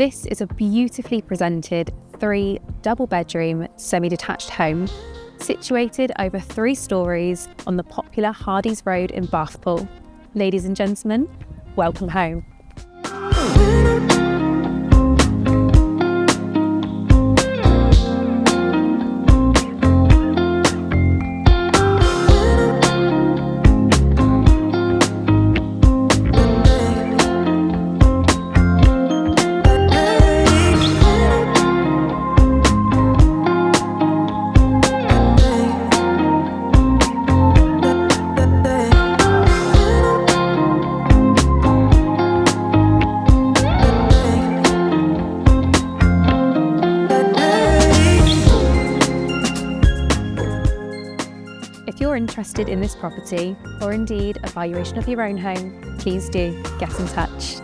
This is a beautifully presented 3 double-bedroom semi-detached home situated over 3 stories on the popular Hardies Road in Bathpool. Ladies and gentlemen, welcome home. If you're interested in this property, or indeed a valuation of your own home, please do get in touch.